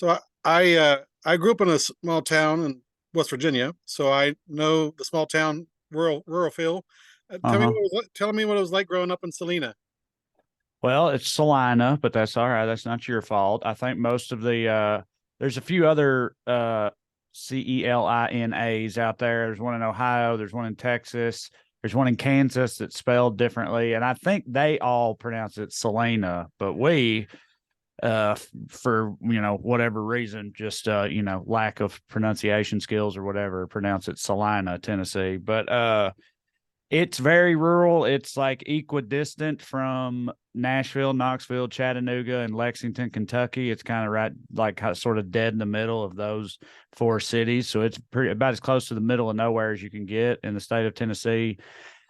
So I grew up in a small town in West Virginia, so I know the small town rural feel. Uh-huh. Tell me what it was like growing up in Salina. Well, it's Salina, but that's all right. That's not your fault. I think most of the there's a few other Celinas out there. There's one in Ohio, there's one in Texas, there's one in Kansas that's spelled differently, and I think they all pronounce it Salina, but we for whatever reason, just lack of pronunciation skills or whatever, pronounce it Salina, Tennessee. But it's very rural. It's like equidistant from Nashville, Knoxville, Chattanooga, and Lexington, Kentucky. It's kind of right, like sort of dead in the middle of those four cities. So it's pretty about as close to the middle of nowhere as you can get in the state of Tennessee.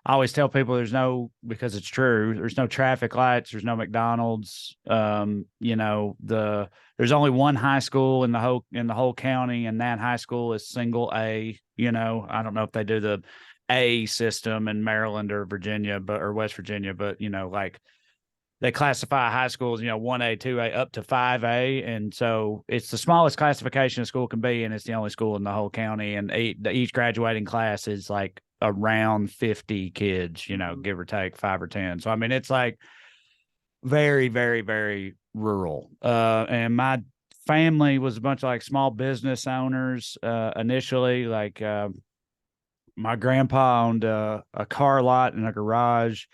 I always tell people because it's true, there's no traffic lights, there's no McDonald's. There's only one high school in the whole county, and that high school is single A. I don't know if they do the A system in Maryland or Virginia, or West Virginia, but like they classify high schools, 1A, 2A, up to 5A. And so it's the smallest classification a school can be, and it's the only school in the whole county. And each graduating class is like around 50 kids, give or take 5 or 10. So, I mean, it's like very, very, very rural. And my family was a bunch of like small business owners initially. Like my grandpa owned a car lot and a garage.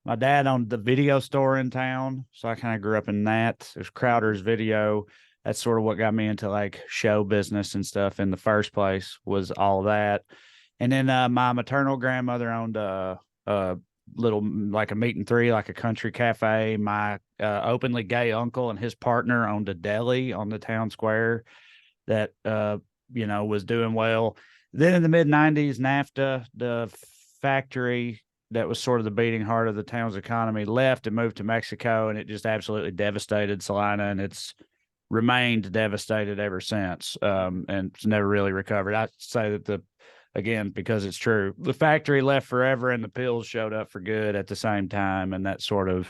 My dad owned the video store in town, so I kind of grew up in that. There's Crowder's Video. That's sort of what got me into like show business and stuff in the first place, was all that. And then my maternal grandmother owned a little, like a meat and three, like a country cafe. My openly gay uncle and his partner owned a deli on the town square that was doing well. Then in the mid '90s, NAFTA, the factory that was sort of the beating heart of the town's economy, left and moved to Mexico, and it just absolutely devastated Salina, and it's remained devastated ever since, and it's never really recovered. I say that again, because it's true, the factory left forever and the pills showed up for good at the same time, and that sort of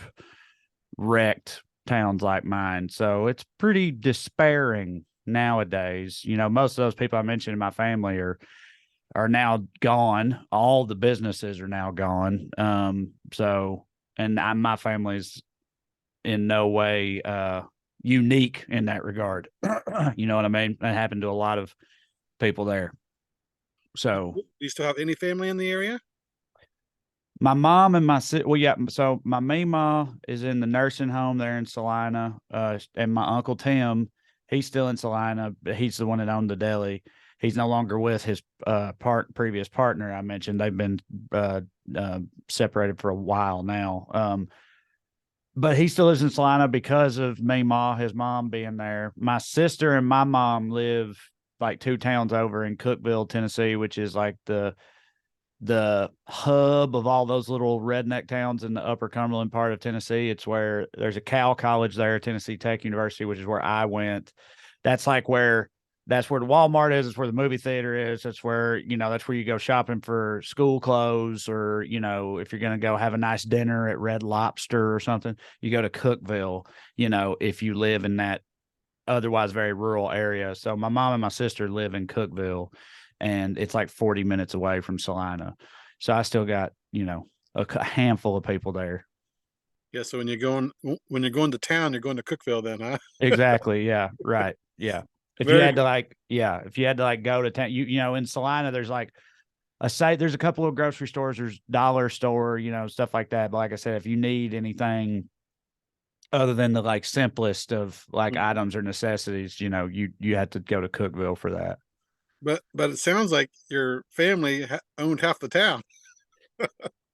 wrecked towns like mine. So it's pretty despairing nowadays. Most of those people I mentioned in my family are now gone. All the businesses are now gone. My family's in no way unique in that regard. You know what I mean? That happened to a lot of people there. So Do you still have any family in the area? my mom and my well, yeah. So my Mima is in the nursing home there in Salina, and my uncle Tim, he's still in Salina, but he's the one that owned the deli. He's no longer with his previous partner I mentioned. They've been separated for a while now. But he still lives in Salina because of Mima, his mom being there. My sister and my mom live like 2 towns over in Cookeville, Tennessee, which is like the hub of all those little redneck towns in the upper Cumberland part of Tennessee. It's where there's a Cal College there, Tennessee Tech University, which is where I went. That's like that's where the Walmart is. It's where the movie theater is. That's where you go shopping for school clothes, or, if you're going to go have a nice dinner at Red Lobster or something, you go to Cookeville, if you live in that otherwise very rural area. So my mom and my sister live in Cookeville, and it's like 40 minutes away from Salina. So I still got, a handful of people there. Yeah. So when you're going to town, you're going to Cookville, then, huh? Exactly. Yeah. Right. Yeah. If you Very had to like, yeah, if you had to like go to town, in Salina, there's like there's a couple of grocery stores, there's dollar store, stuff like that. But like I said, if you need anything other than the like simplest of like good. items or necessities, you had to go to Cookville for that. But it sounds like your family owned half the town.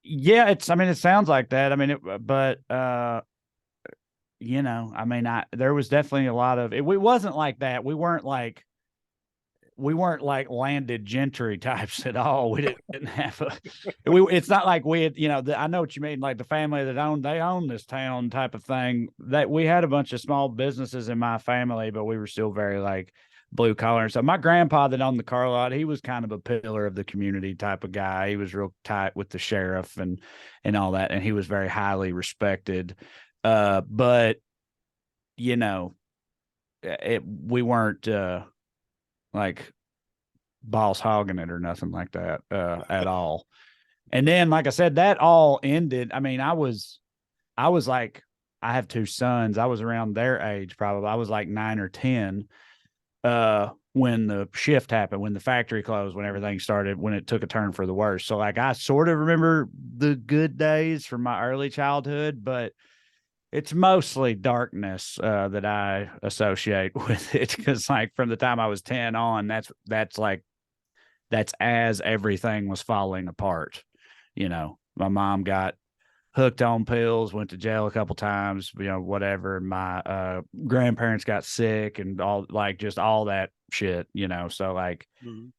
Yeah, I mean, it sounds like that. I mean, but I mean, there was definitely a lot of it. We wasn't like that. We weren't like landed gentry types at all. We didn't have it's not like we had, I know what you mean. Like the family they own this town type of thing. That we had a bunch of small businesses in my family, but we were still very like blue collar. So my grandpa that owned the car lot, he was kind of a pillar of the community type of guy. He was real tight with the sheriff and all that. And he was very highly respected. But, you know, we weren't like boss hogging it or nothing like that at all. And then, like I said, that all ended. I mean, I was like, I have two sons. I was around their age, probably. I was like 9 or 10 when the shift happened, when the factory closed, when everything started, when it took a turn for the worse. So, like, I sort of remember the good days from my early childhood, but it's mostly darkness that I associate with it. Because, like, from the time I was 10 on, that's as everything was falling apart. My mom got hooked on pills, went to jail a couple times, whatever. My grandparents got sick and all, like, just all that shit, So, like, Mhm.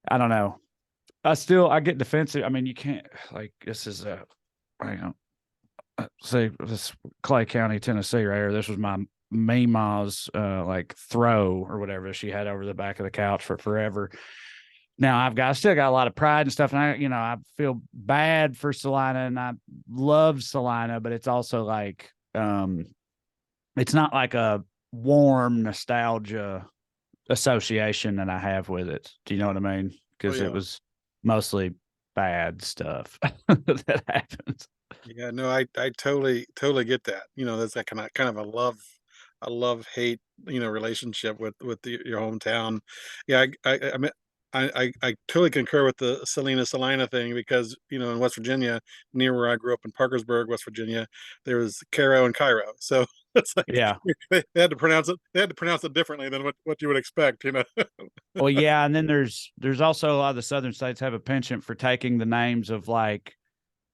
I don't know. I get defensive. I mean, you can't, like, this is hang on. Say this Clay County, Tennessee, right here. This was my Mima's like throw or whatever she had over the back of the couch for forever. Now I still got a lot of pride and stuff, and I feel bad for Salina, and I love Salina, but it's also like it's not like a warm nostalgia association that I have with it. Do you know what I mean? Oh Because it yeah. was mostly bad stuff that happens. Yeah, no, I totally get that. That's that kind of a love hate, relationship with your hometown. Yeah, I mean, I totally concur with the Salina thing because in West Virginia, near where I grew up in Parkersburg, West Virginia, there was Cairo and Cairo. So it's like Yeah. they had to pronounce it. They had to pronounce it differently than what you would expect. Well, yeah, and then there's also a lot of the southern states have a penchant for taking the names of like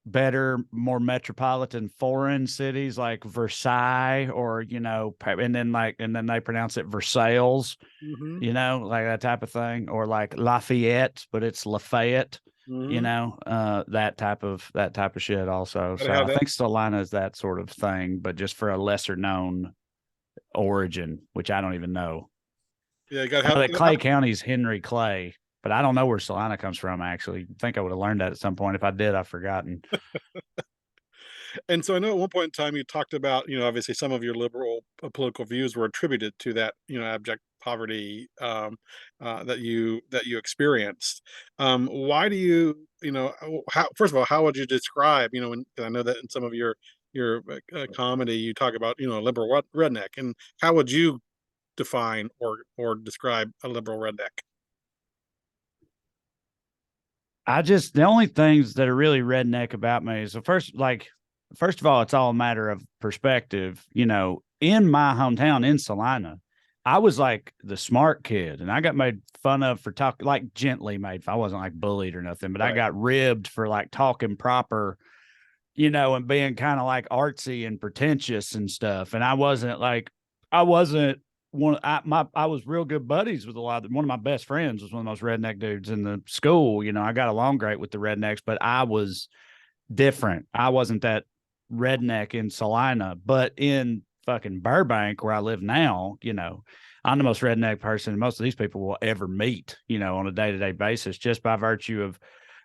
better, more metropolitan foreign cities like Versailles or and then they pronounce it Versailles, Hmm. like that type of thing, or like Lafayette, but it's Lafayette, Hmm. that type of shit also. Gotta So have I that. think Salina is that sort of thing, but just for a lesser known origin, which I don't even know. Yeah, you gotta I know have. that Clay County's Henry Clay, but I don't know where Salina comes from. Actually, I think I would have learned that at some point. If I did, I've forgotten. And so I know at one point in time you talked about, obviously some of your liberal political views were attributed to that, abject poverty that you experienced. Why do you, how, first of all, how would you describe, 'cause I know that in some of your comedy you talk about, a liberal redneck, and how would you define or describe a liberal redneck? The only things that are really redneck about me is first of all, it's all a matter of perspective. In my hometown in Salina, I was like the smart kid, and I got made fun of for talking, like, gently made. I wasn't like bullied or nothing, but I Right. got ribbed for like talking proper, and being kind of like artsy and pretentious and stuff. And I wasn't I was real good buddies with one of my best friends was one of the most redneck dudes in the school. I got along great with the rednecks, but I was different. I wasn't that redneck in Salina, but in fucking Burbank, where I live now, I'm the most redneck person most of these people will ever meet, on a day to day basis, just by virtue of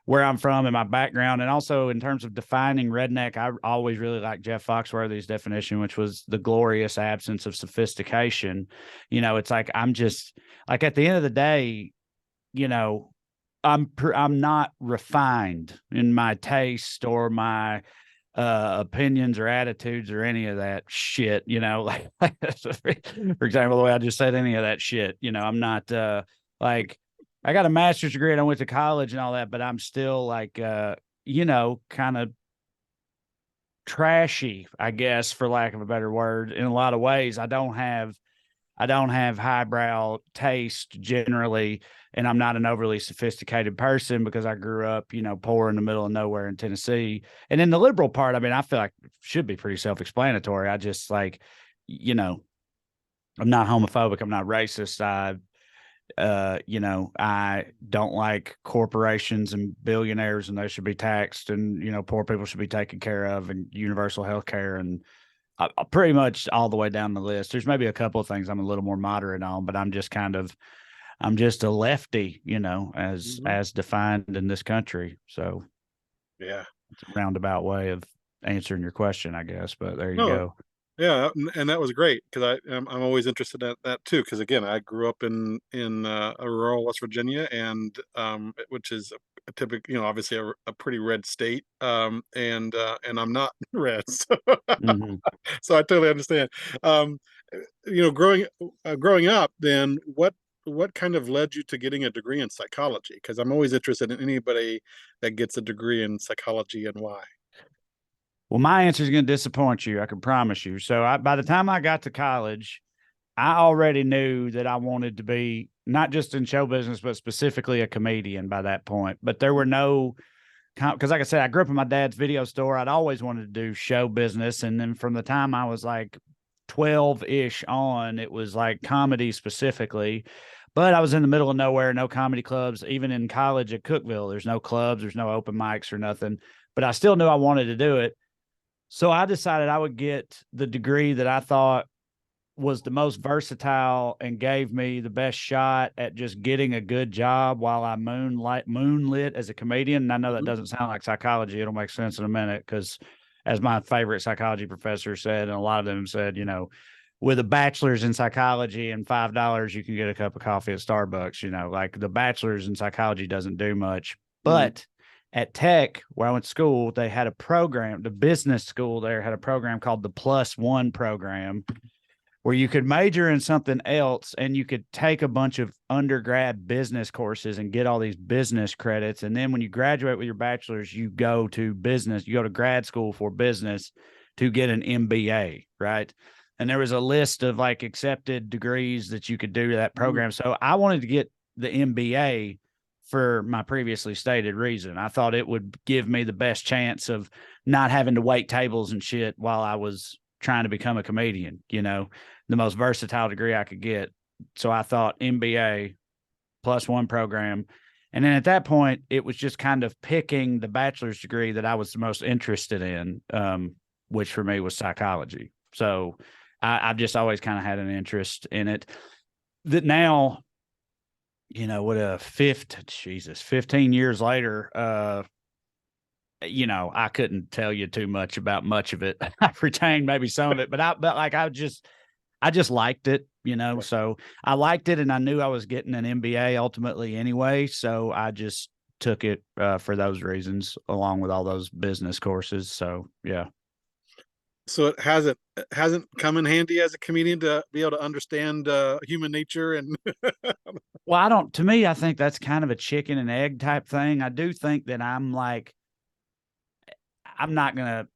where I'm from and my background. And also in terms of defining redneck, I always really like Jeff Foxworthy's definition, which was the glorious absence of sophistication. It's like, I'm just like, at the end of the day, you know, I'm not refined in my taste or my opinions or attitudes or any of that shit, like, for example, the way I just said any of that shit, I'm not like, I got a master's degree and I went to college and all that, but I'm still like kind of trashy, I guess, for lack of a better word, in a lot of ways. I don't have highbrow taste generally, and I'm not an overly sophisticated person because I grew up, poor in the middle of nowhere in Tennessee. And then the liberal part, I mean, I feel like should be pretty self-explanatory. I just like, you know, I'm not homophobic. I'm not racist. I don't like corporations and billionaires, and they should be taxed, and poor people should be taken care of, and universal health care, and pretty much all the way down the list. There's maybe a couple of things I'm a little more moderate on, but I'm just a lefty, as Hmm. as defined in this country. So Yeah. it's a roundabout way of answering your question, I guess. But there you No, go. Yeah, and that was great because I'm always interested in that too. Because again, I grew up in a rural West Virginia, and which is a typical, obviously a pretty red state, and I'm not red, so, Mhm. so I totally understand. Um, growing up, then what kind of led you to getting a degree in psychology? Because I'm always interested in anybody that gets a degree in psychology and why. Well, my answer is going to disappoint you. I can promise you. So, by the time I got to college, I already knew that I wanted to be not just in show business, but specifically a comedian by that point. But there were no, because like I said, I grew up in my dad's video store. I'd always wanted to do show business. And then from the time I was like 12 ish on, it was like comedy specifically. But I was in the middle of nowhere, no comedy clubs. Even in college at Cookeville, there's no clubs, there's no open mics or nothing. But I still knew I wanted to do it. So I decided I would get the degree that I thought was the most versatile and gave me the best shot at just getting a good job while I moonlit as a comedian. And I know that Mhm. doesn't sound like psychology. It'll make sense in a minute because, as my favorite psychology professor said, and a lot of them said, with a bachelor's in psychology and $5, you can get a cup of coffee at Starbucks. Like the bachelor's in psychology doesn't do much, Mhm. but at Tech, where I went to school, they had a program. The business school there had a program called the Plus One program, where you could major in something else and you could take a bunch of undergrad business courses and get all these business credits. And then when you graduate with your bachelor's, you go to grad school for business to get an MBA, right? And there was a list of like accepted degrees that you could do to that Mhm. program. So I wanted to get the MBA for my previously stated reason. I thought it would give me the best chance of not having to wait tables and shit while I was trying to become a comedian, the most versatile degree I could get. So I thought MBA plus one program. And then at that point, it was just kind of picking the bachelor's degree that I was the most interested in, which for me was psychology. So I've just always kind of had an interest in it. That now, what a 15 years later, I couldn't tell you too much about much of it. I've retained maybe some of it, but like I just liked it, Yeah. so I liked it and I knew I was getting an MBA ultimately anyway. So I just took it for those reasons, along with all those business courses. So, yeah. So it hasn't come in handy as a comedian to be able to understand human nature and Well, to me, I think that's kind of a chicken and egg type thing. I do think that I'm not going to,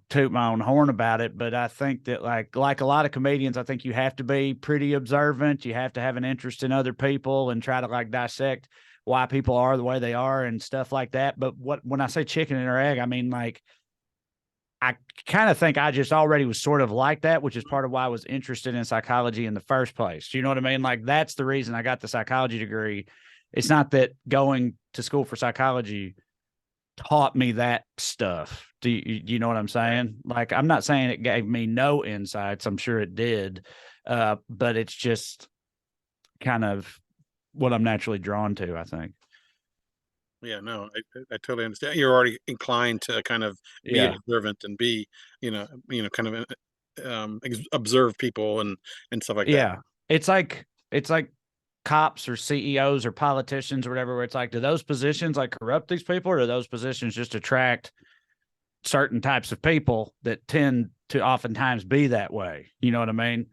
toot my own horn about it, but I think that like a lot of comedians, I think you have to be pretty observant. You have to have an interest in other people and try to like dissect why people are the way they are and stuff like that. But when I say chicken and egg, I mean like I kind of think I just already was sort of like that, which is part of why I was interested in psychology in the first place. Do you know what I mean? Like that's the reason I got the psychology degree. It's not that going to school for psychology taught me that stuff. Do you know what I'm saying? Like, I'm not saying it gave me no insights. I'm sure it did. But it's just kind of what I'm naturally drawn to, I think. yeah, no, I totally understand. You're already inclined to kind of be Yeah. observant and be, kind of observe people and stuff like that. Yeah. It's like cops or CEOs or politicians or whatever, where it's like, do those positions like corrupt these people, or do those positions just attract certain types of people that tend to oftentimes be that way? You know what I mean?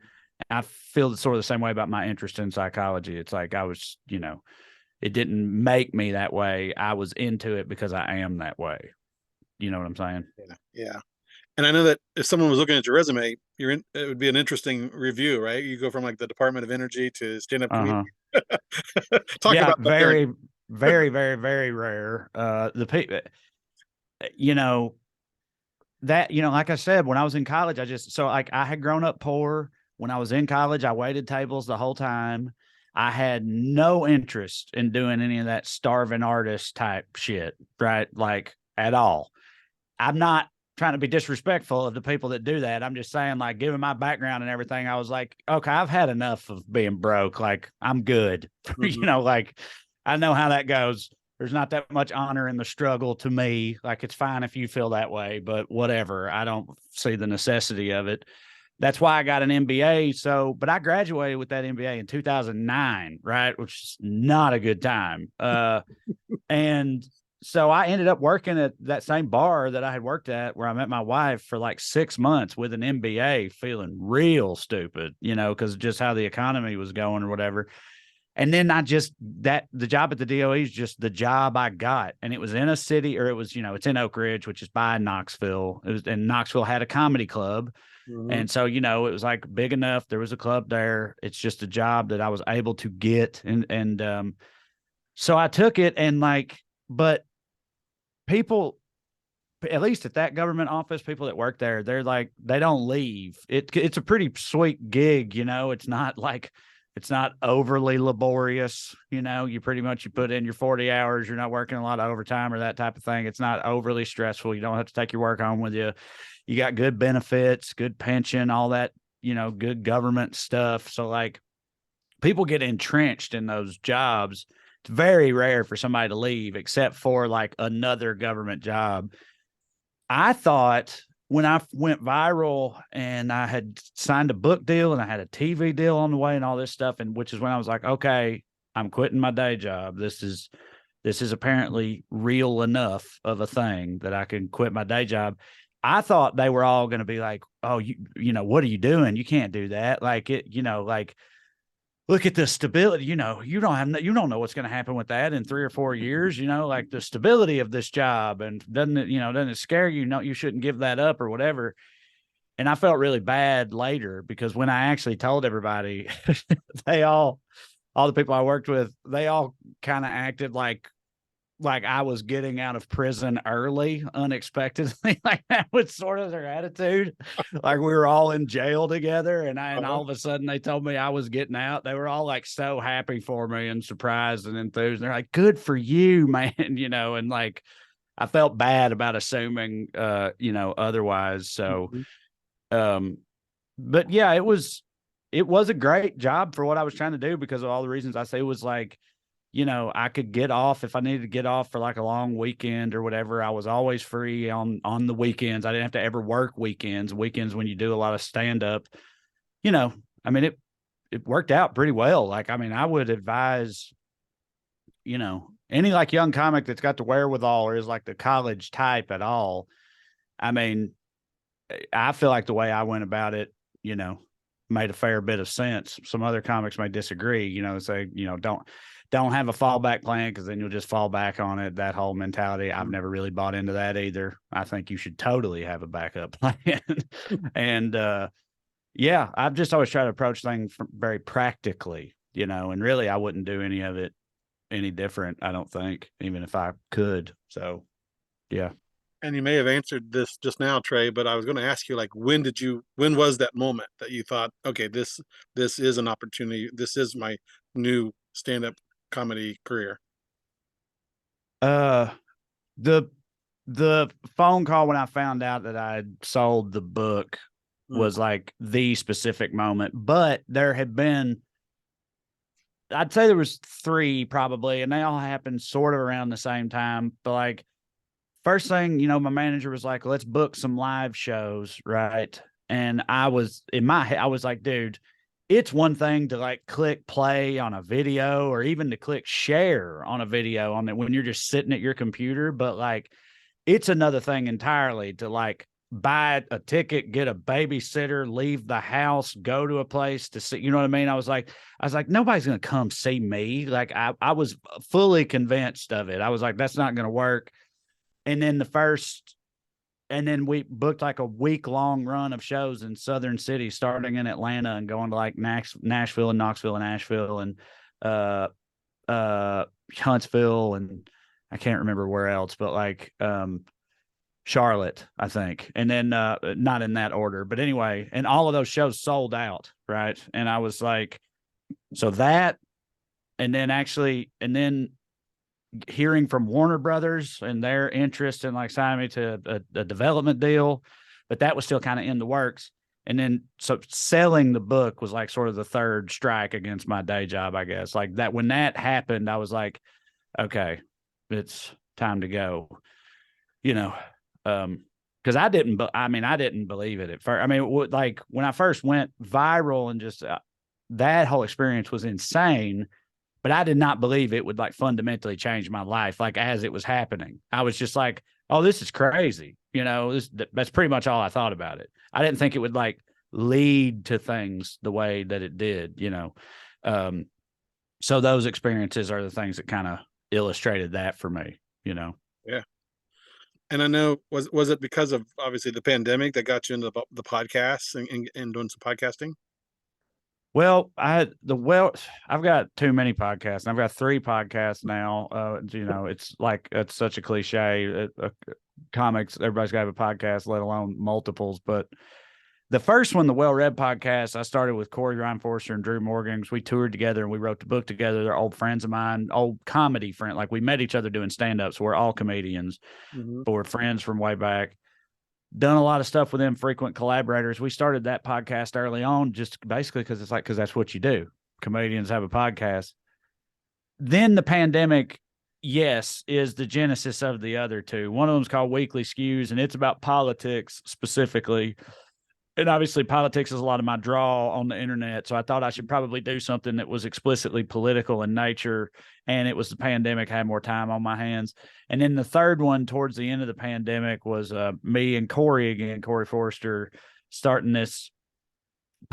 I feel sort of the same way about my interest in psychology. It's like I was, it didn't make me that way. I was into it because I am that way. You know what I'm saying? Yeah, yeah. And I know that if someone was looking at your resume, it would be an interesting review, right? You go from like the Department of Energy to stand-up Uh comedian. huh. Talk Yeah. about that there. Very, very, very, very rare. The people, you know, like I said, when I was in college, I had grown up poor. When I was in college, I waited tables the whole time. I had no interest in doing any of that starving artist type shit, right? Like at all. I'm not trying to be disrespectful of the people that do that. I'm just saying, like, given my background and everything, I was like, okay, I've had enough of being broke. Like, I'm good. Mhm. Like, I know how that goes. there's not that much honor in the struggle to me. Like, it's fine if you feel that way, but whatever. I don't see the necessity of it. That's why I got an MBA. So, but I graduated with that MBA in 2009, right? Which is not a good time. And so I ended up working at that same bar that I had worked at where I met my wife for like 6 months with an MBA, feeling real stupid, because just how the economy was going or whatever. And then the job at the DOE is just the job I got. And it was in a city, or it was, it's in Oak Ridge, which is by Knoxville. And Knoxville had a comedy club. Mhm. And so, it was like big enough. There was a club there. It's just a job that I was able to get. And so I took it, and but people, at least at that government office, people that work there, they're like, they don't leave. It's a pretty sweet gig. It's not overly laborious. You pretty much, you put in your 40 hours. You're not working a lot of overtime or that type of thing. It's not overly stressful. You don't have to take your work home with you. You got good benefits, good pension, all that, good government stuff. So people get entrenched in those jobs. It's very rare for somebody to leave, except for like another government job. I thought when I went viral and I had signed a book deal and I had a TV deal on the way and all this stuff, and which is when I was like, okay, I'm quitting my day job. This is apparently real enough of a thing that I can quit my day job. I thought they were all going to be like, oh, what are you doing? You can't do that. Look at the stability, you don't know what's going to happen with that in 3 or 4 years, like the stability of this job. And doesn't it scare you? No, you shouldn't give that up or whatever. And I felt really bad later, because when I actually told everybody, all the people I worked with, they all kind of acted like I was getting out of prison early, unexpectedly. Like, that was sort of their attitude. Like, we were all in jail together, and Uh-huh. all of a sudden they told me I was getting out. They were all like so happy for me and surprised and enthused. And they're like, "Good for you, man." And like, I felt bad about assuming, otherwise. So, Mhm. um, but yeah, it was a great job for what I was trying to do, because of all the reasons I say. It was like, I could get off if I needed to get off for like a long weekend or whatever. I was always free on the weekends. I didn't have to ever work weekends. Weekends, when you do a lot of stand up, you know, I mean, it worked out pretty well. Like, I mean, I would advise, any like young comic that's got the wherewithal or is like the college type at all. I mean, I feel like the way I went about it, you know, made a fair bit of sense. Some other comics may disagree, say, don't have a fallback plan, because then you'll just fall back on it. That whole mentality, I've never really bought into that either. I think you should totally have a backup plan. And yeah, I've just always tried to approach things very practically, and really I wouldn't do any of it any different, I don't think, even if I could. So yeah. And you may have answered this just now, Trey, but I was gonna ask you, like, when was that moment that you thought, "Okay, this is an opportunity. This is my new stand-up comedy career?" Uh the the phone call when I found out that I had sold the book Mm, was like the specific moment. But there had been, I'd say there was three probably, and they all happened sort of around the same time. But like, first thing, my manager was like, let's book some live shows, right? And I was in my head, I was like, dude, it's one thing to like click play on a video, or even to click share on a video on it when you're just sitting at your computer. But like, it's another thing entirely to like buy a ticket, get a babysitter, leave the house, go to a place to see, you know what I mean? I was like, nobody's going to come see me. Like, I was fully convinced of it. I was like, that's not going to work. And then we booked like a week long run of shows in southern cities, starting in Atlanta and going to like Nashville and Knoxville and Asheville and uh Huntsville, and I can't remember where else, but like Charlotte, I think. And then not in that order, but anyway, and all of those shows sold out, right? And I was like, so that, and then hearing from Warner Brothers and their interest in like signing me to a development deal, but that was still kind of in the works. And then so selling the book was like sort of the third strike against my day job, I guess. Like that, when that happened, I was like, okay, it's time to go, you know. Because I didn't believe it at first. I mean, like when I first went viral and just that whole experience was insane, but I did not believe it would like fundamentally change my life. Like as it was happening, I was just like, "Oh, this is crazy." That's pretty much all I thought about it. I didn't think it would like lead to things the way that it did. Um, so those experiences are the things that kind of illustrated that for me. Yeah. And I know, was it because of obviously the pandemic that got you into the podcasts and doing some podcasting? Well, I've got too many podcasts. I've got 3 podcasts now. It's like it's such a cliche. Comics, everybody's got to have a podcast, let alone multiples. But the first one, the Well Read podcast, I started with Corey Ryan-Forster and Drew Morgan. We toured together and we wrote the book together. They're old friends of mine, old comedy friend. Like we met each other doing stand-up, so we're all comedians, Mhm. but we're friends from way back. Done a lot of stuff with them, frequent collaborators. We started that podcast early on, just basically because that's what you do. Comedians have a podcast. Then the pandemic, yes, is the genesis of the other two. One of them is called Weekly Skews, and it's about politics specifically. And obviously, politics is a lot of my draw on the internet. So I thought I should probably do something that was explicitly political in nature. And it was the pandemic, I had more time on my hands. And then the third one, towards the end of the pandemic, was me and Corey again, Corey Forster, starting this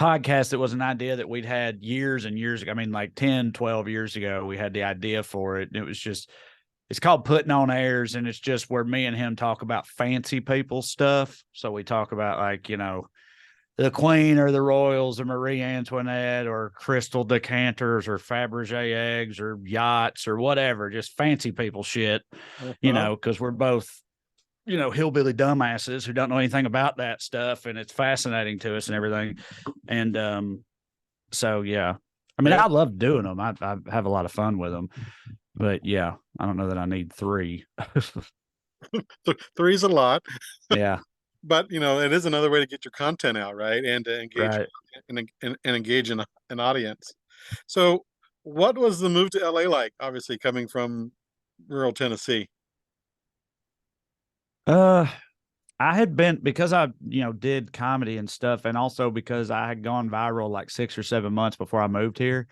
podcast that was an idea that we'd had years and years ago. I mean, like 10, 12 years ago, we had the idea for it. And it was just, it's called Putting on Airs. And it's just where me and him talk about fancy people stuff. So we talk about like, the Queen or the Royals or Marie Antoinette or crystal decanters or Fabergé eggs or yachts or whatever, just fancy people shit, Uh-huh. because we're both, hillbilly dumbasses who don't know anything about that stuff. And it's fascinating to us and everything. And so, yeah, I mean, Yeah. I love doing them. I have a lot of fun with them. But yeah, I don't know that I need 3. Three's a lot, Yeah, but it is another way to get your content out, right? And to engage right. and engage an audience. So, what was the move to LA like? Obviously, coming from rural Tennessee. Uh, I had been because I, did comedy and stuff, and also because I had gone viral like 6 or 7 months before I moved here.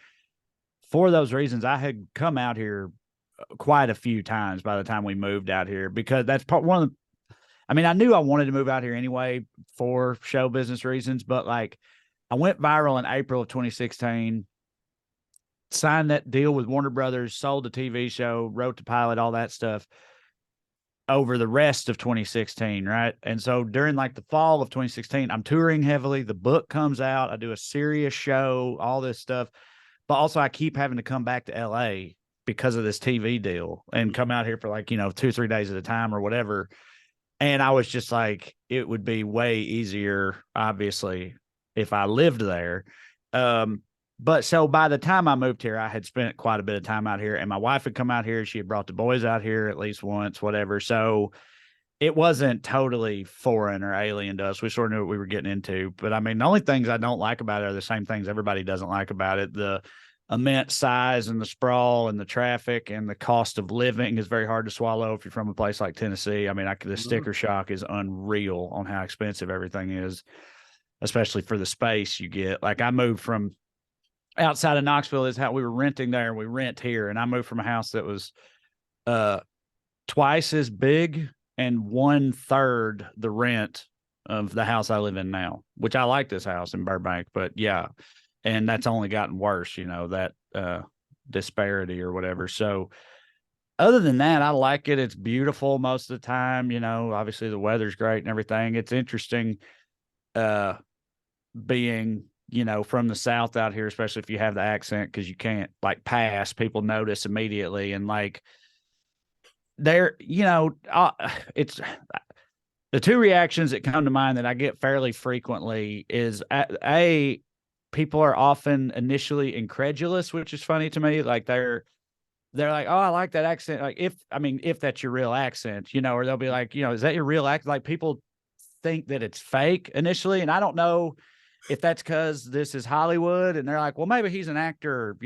For those reasons, I had come out here quite a few times by the time we moved out here because that's one of the, I mean, I knew I wanted to move out here anyway for show business reasons, but like I went viral in April of 2016, signed that deal with Warner Brothers, sold the TV show, wrote the pilot, all that stuff over the rest of 2016, right? And so during like the fall of 2016, I'm touring heavily. The book comes out. I do a serious show, all this stuff. But also I keep having to come back to LA because of this TV deal and come out here for like, 2, 3 days at a time or whatever. And I was just like, it would be way easier, obviously, if I lived there. But so by the time I moved here, I had spent quite a bit of time out here, and my wife had come out here. She had brought the boys out here at least once, whatever. So it wasn't totally foreign or alien to us. We sort of knew what we were getting into. But I mean, the only things I don't like about it are the same things everybody doesn't like about it. The immense size and the sprawl and the traffic and the cost of living is very hard to swallow if you're from a place like Tennessee. I mean, the Mhm. sticker shock is unreal on how expensive everything is, especially for the space you get. Like I moved from outside of Knoxville is how we were renting there, and we rent here. And I moved from a house that was uh twice as big and 1/3 the rent of the house I live in now, which I like this house in Burbank, but yeah. And that's only gotten worse, that disparity or whatever. So other than that, I like it. It's beautiful most of the time, obviously the weather's great and everything. It's interesting uh being from the South out here, especially if you have the accent, because you can't like pass. People notice immediately, and like they're it's the 2 reactions that come to mind that I get fairly frequently is people are often initially incredulous, which is funny to me. Like they're like, oh, I like that accent. Like if that's your real accent, or they'll be like, is that your real accent? Like people think that it's fake initially, and I don't know if that's because this is Hollywood and they're like, well, maybe he's an actor,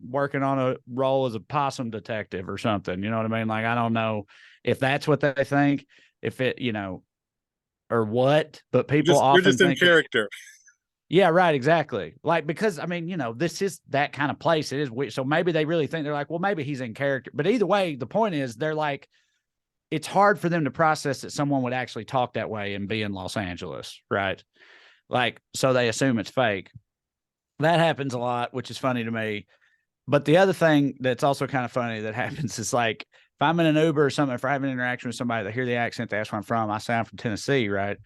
working on a role as a possum detective or something. You know what I mean? Like, I don't know if that's what they think, if it, or what, but people You're often just in think it. character. Yeah, right, exactly. Like, because I mean, this is that kind of place. It is weird. So maybe they really think they're like, well, maybe he's in character. But either way, the point is they're like, it's hard for them to process that someone would actually talk that way and be in Los Angeles, right? Like, so they assume it's fake. That happens a lot, which is funny to me. But the other thing that's also kind of funny that happens is like, if I'm in an Uber or something, if I have an interaction with somebody, they hear the accent, they ask where I'm from, I say I'm from Tennessee, right?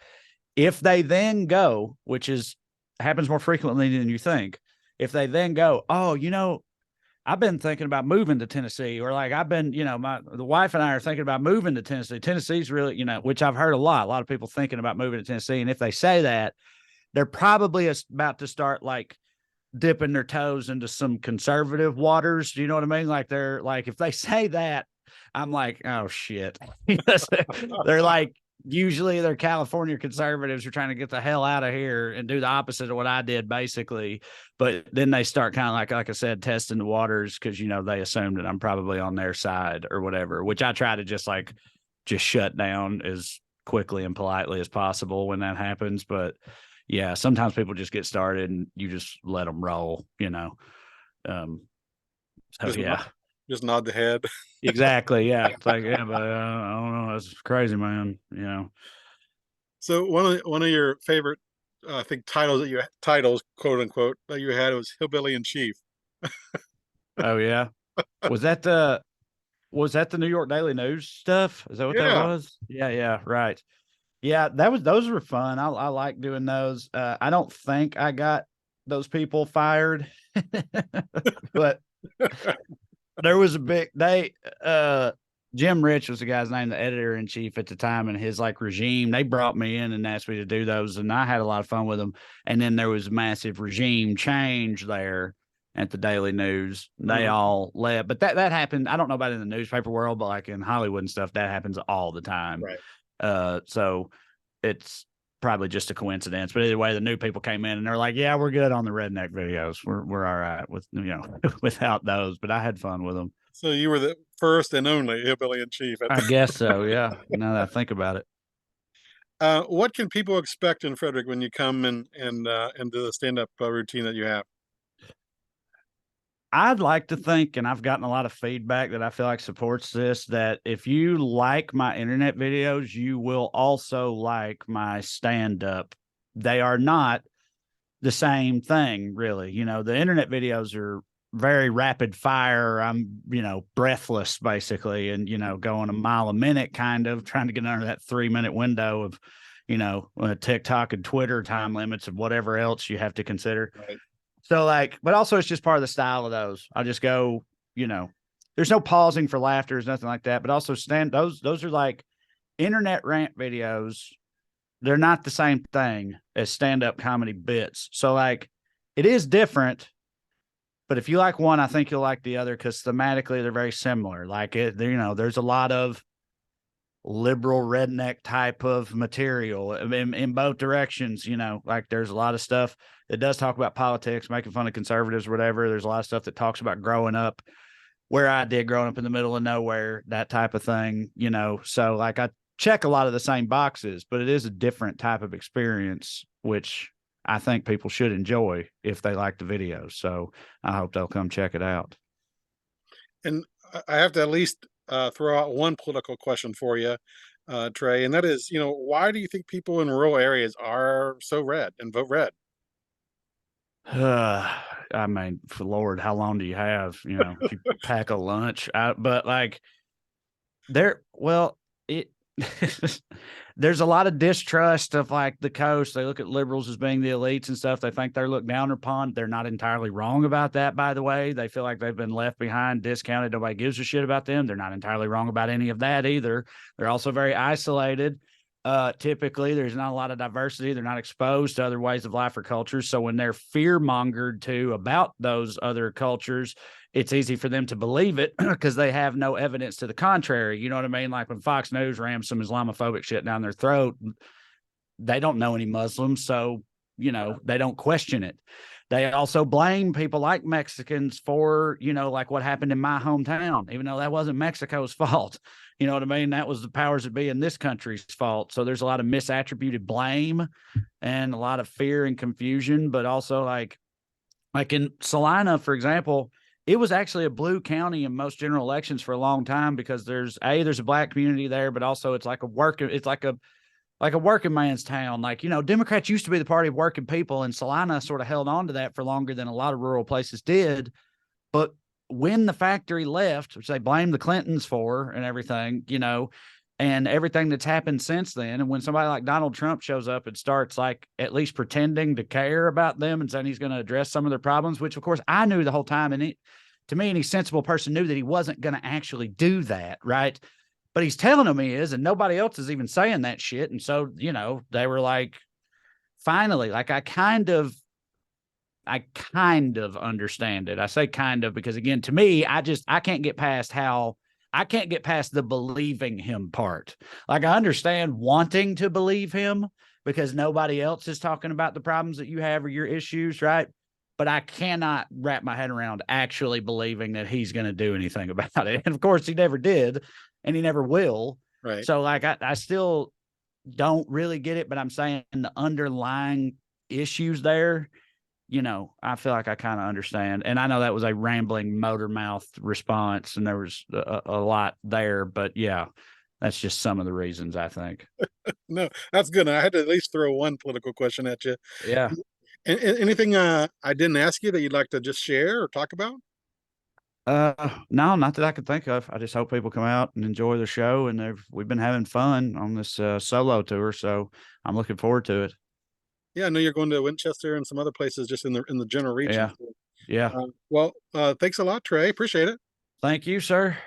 If they then go, which is happens more frequently than you think, if they then go, oh, I've been thinking about moving to Tennessee, or like I've been, the wife and I are thinking about moving to Tennessee. Tennessee's really, which I've heard a lot of people thinking about moving to Tennessee. And if they say that, they're probably about to start like dipping their toes into some conservative waters. Do you know what I mean? Like they're like, if they say that, I'm like, oh shit. They're like, usually they're California conservatives who are trying to get the hell out of here and do the opposite of what I did, basically. But then they start kind of like I said, testing the waters because they assume that I'm probably on their side or whatever, which I try to just shut down as quickly and politely as possible when that happens. But yeah, sometimes people just get started and you just let them roll. Um, so Just yeah. just nod the head. Exactly. Yeah. It's like, yeah, but I don't know. That's crazy, man. So one of your favorite, I think titles, quote unquote, that you had was hillbilly in chief. Oh yeah. Was that the was that the New York Daily News stuff? Is that what that Yeah, was? Yeah, yeah, right. Yeah, those were fun. I like doing those. I don't think I got those people fired. But there was a big they Jim Rich was the guy's name, the editor in chief at the time, and his like regime. They brought me in and asked me to do those, and I had a lot of fun with them. And then there was a massive regime change there at the Daily News. They mhm, all left, but that happened. I don't know about in the newspaper world, but like in Hollywood and stuff, that happens all the time. right. So it's probably just a coincidence. But either way, the new people came in and they're like, "Yeah, we're good on the redneck videos. We're all right with without those." But I had fun with them. So you were the first and only hillbilly in chief. I guess so. Yeah. Now that I think about it, What can people expect in Frederick when you come and do the stand up routine that you have? I'd like to think, and I've gotten a lot of feedback that I feel like supports this, that if you like my internet videos, you will also like my stand up. They are not the same thing, really. The internet videos are very rapid fire. I'm, breathless basically, and, going a mile a minute, kind of trying to get under that 3 minute window of, TikTok and Twitter time limits of whatever else you have to consider. Right. So, like, but also it's just part of the style of those. I just go, there's no pausing for laughter, there's nothing like that. But also those are like internet rant videos. They're not the same thing as stand-up comedy bits. So like it is different, but if you like one, I think you'll like the other because thematically they're very similar. Like there's a lot of liberal redneck type of material in both directions. Like there's a lot of stuff that does talk about politics, making fun of conservatives or whatever. There's a lot of stuff that talks about growing up where I did, growing up in the middle of nowhere, that type of thing. So like I check a lot of the same boxes, but it is a different type of experience, which I think people should enjoy if they like the videos. So I hope they'll come check it out. And I have to at least throw out one political question for you, Trey, and that is, why do you think people in rural areas are so red and vote red? I mean, for Lord, how long do you have? If you pack a lunch, but like well, it there's a lot of distrust of like the coast. They look at liberals as being the elites and stuff. They think they're looked down upon. They're not entirely wrong about that, by the way. They feel like they've been left behind, discounted. Nobody gives a shit about them. They're not entirely wrong about any of that either. They're also very isolated. Typically, there's not a lot of diversity. They're not exposed to other ways of life or cultures. So when they're fear mongered to about those other cultures, it's easy for them to believe it because they have no evidence to the contrary. You know what I mean? Like when Fox News rams some Islamophobic shit down their throat, they don't know any Muslims. So they don't question it. They also blame people like Mexicans for, like what happened in my hometown, even though that wasn't Mexico's fault. You know what I mean? That was the powers that be in this country's fault. So there's a lot of misattributed blame and a lot of fear and confusion, but also like in Salina, for example, it was actually a blue county in most general elections for a long time because there's a black community there, but also it's like a working man's town. Like, Democrats used to be the party of working people, and Salina sort of held on to that for longer than a lot of rural places did. But when the factory left, which they blamed the Clintons for and everything, and everything that's happened since then, and when somebody like Donald Trump shows up and starts like at least pretending to care about them and saying he's going to address some of their problems, which of course I knew the whole time, and to me, any sensible person knew that he wasn't going to actually do that, right? But he's telling them he is, and nobody else is even saying that shit. And so, they were like, finally, like I kind of understand it. I say kind of because again, to me, I can't get past the believing him part. Like I understand wanting to believe him because nobody else is talking about the problems that you have or your issues, right? But I cannot wrap my head around actually believing that he's going to do anything about it. And of course he never did, and he never will. Right. So like, I still don't really get it, but I'm saying the underlying issues there, I feel like I kind of understand. And I know that was a rambling motor mouth response and there was a lot there, but yeah, that's just some of the reasons I think. No, that's good. I had to at least throw one political question at you. Yeah. Anything I didn't ask you that you'd like to just share or talk about? No, not that I could think of. I just hope people come out and enjoy the show, and we've been having fun on this solo tour, so I'm looking forward to it. Yeah, I know you're going to Winchester and some other places just in the general region. Yeah. Yeah. Well, thanks a lot, Trey. Appreciate it. Thank you, sir.